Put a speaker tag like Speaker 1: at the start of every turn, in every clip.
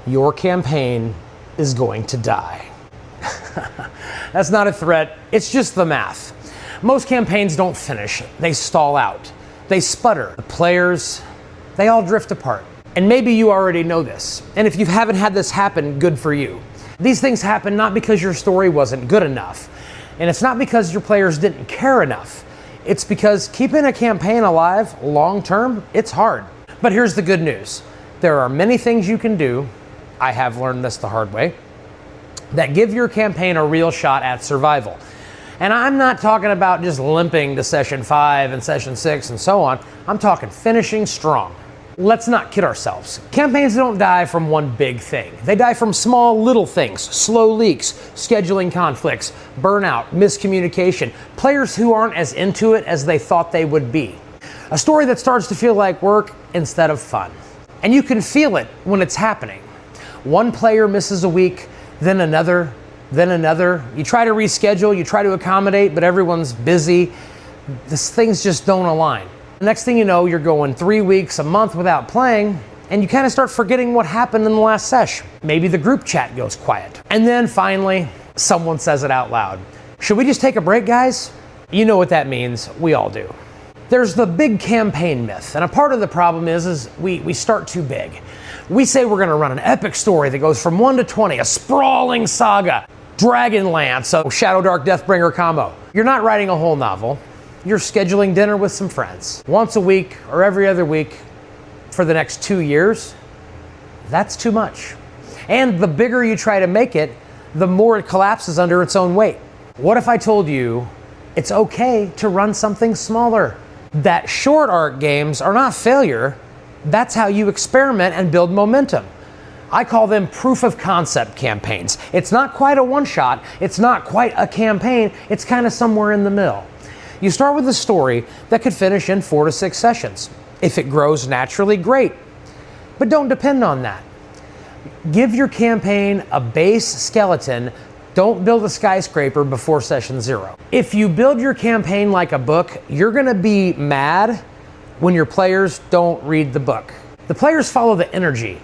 Speaker 1: your campaign is going to die. That's not a threat, it's just the math. Most campaigns don't finish, they stall out, they sputter. The players, they all drift apart. And maybe you already know this, and if you haven't had this happen, good for you. These things happen not because your story wasn't good enough, and it's not because your players didn't care enough. It's because keeping a campaign alive long term, it's hard. But here's the good news. There are many things you can do, I have learned this the hard way, that give your campaign a real shot at survival. And I'm not talking about just limping to session 5 and session 6 and so on. I'm talking finishing strong. Let's not kid ourselves. Campaigns don't die from one big thing. They die from small little things, slow leaks, scheduling conflicts, burnout, miscommunication, players who aren't as into it as they thought they would be. A story that starts to feel like work instead of fun. And you can feel it when it's happening. One player misses a week, then another, then another. You try to reschedule, you try to accommodate, but everyone's busy. Things just don't align. The next thing you know, you're going 3 weeks, a month without playing, and you kind of start forgetting what happened in the last sesh. Maybe the group chat goes quiet. And then finally, someone says it out loud. Should we just take a break, guys? You know what that means. We all do. There's the big campaign myth, and a part of the problem is we start too big. We say we're gonna run an epic story that goes from 1 to 20, a sprawling saga, Dragonlance, a Shadow Dark Deathbringer combo. You're not writing a whole novel. You're scheduling dinner with some friends. Once a week or every other week for the next 2 years, that's too much. And the bigger you try to make it, the more it collapses under its own weight. What if I told you it's okay to run something smaller? That short arc games are not failure. That's how you experiment and build momentum. I call them proof of concept campaigns. It's not quite a one-shot, it's not quite a campaign, it's kind of somewhere in the middle. You start with a story that could finish in 4 to 6 sessions. If it grows naturally, great. But don't depend on that. Give your campaign a base skeleton. Don't build a skyscraper before session 0. If you build your campaign like a book, you're gonna be mad when your players don't read the book. The players follow the energy.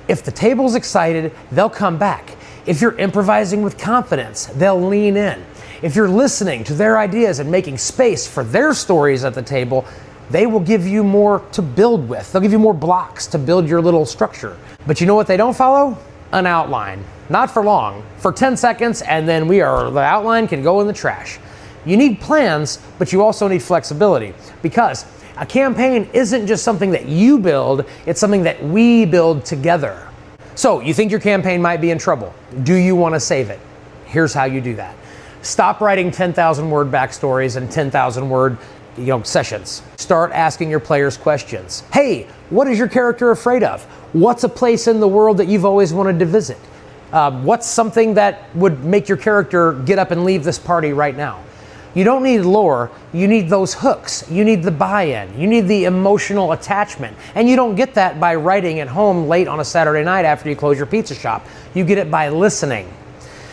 Speaker 1: If the table's excited, they'll come back. If you're improvising with confidence, they'll lean in. If you're listening to their ideas and making space for their stories at the table, they will give you more to build with. They'll give you more blocks to build your little structure. But you know what they don't follow? An outline. Not for long, for 10 seconds, and then the outline can go in the trash. You need plans, but you also need flexibility, because a campaign isn't just something that you build, it's something that we build together. So you think your campaign might be in trouble. Do you want to save it? Here's how you do that. Stop writing 10,000 word backstories and 10,000 word sessions. Start asking your players questions. Hey, what is your character afraid of? What's a place in the world that you've always wanted to visit? What's something that would make your character get up and leave this party right now? You don't need lore, you need those hooks. You need the buy-in, you need the emotional attachment. And you don't get that by writing at home late on a Saturday night after you close your pizza shop. You get it by listening.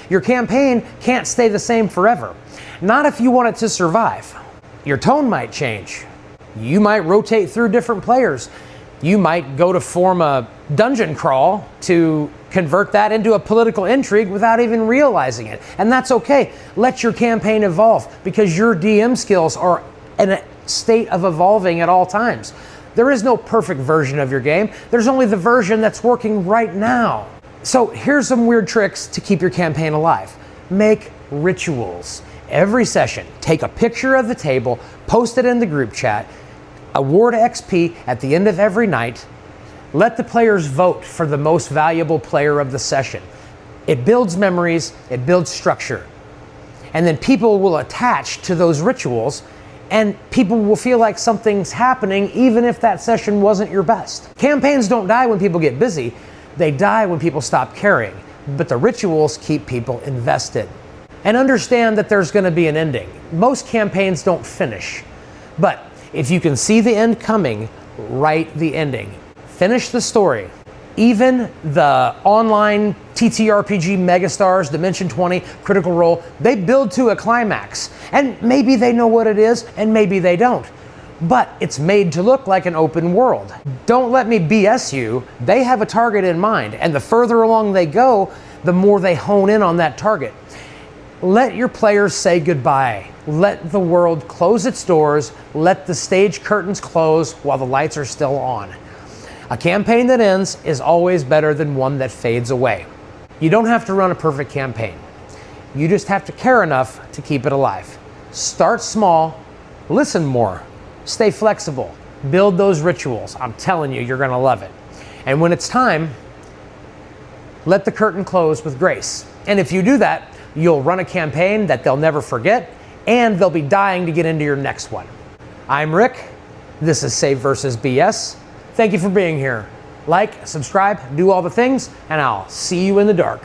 Speaker 1: Your campaign can't stay the same forever. Not if you want it to survive. Your tone might change. You might rotate through different players. You might go to form a dungeon crawl to convert that into a political intrigue without even realizing it. And that's okay. Let your campaign evolve, because your DM skills are in a state of evolving at all times. There is no perfect version of your game. There's only the version that's working right now. So here's some weird tricks to keep your campaign alive. Make rituals. Every session, take a picture of the table, post it in the group chat, award XP at the end of every night. Let the players vote for the most valuable player of the session. It builds memories, it builds structure. And then people will attach to those rituals, and people will feel like something's happening even if that session wasn't your best. Campaigns don't die when people get busy. They die when people stop caring, but the rituals keep people invested. And understand that there's going to be an ending. Most campaigns don't finish, but if you can see the end coming, write the ending. Finish the story. Even the online TTRPG megastars, Dimension 20, Critical Role, they build to a climax. And maybe they know what it is, and maybe they don't. but it's made to look like an open world. Don't let me BS you. They have a target in mind, and the further along they go, the more they hone in on that target. Let your players say goodbye. Let the world close its doors. Let the stage curtains close while the lights are still on. A campaign that ends is always better than one that fades away. You don't have to run a perfect campaign. You just have to care enough to keep it alive. Start small, listen more, stay flexible, build those rituals. I'm telling you, you're going to love it. And when it's time, let the curtain close with grace. And if you do that, you'll run a campaign that they'll never forget, and they'll be dying to get into your next one. I'm Rick. This is Save vs. BS. Thank you for being here. Like, subscribe, do all the things, and I'll see you in the dark.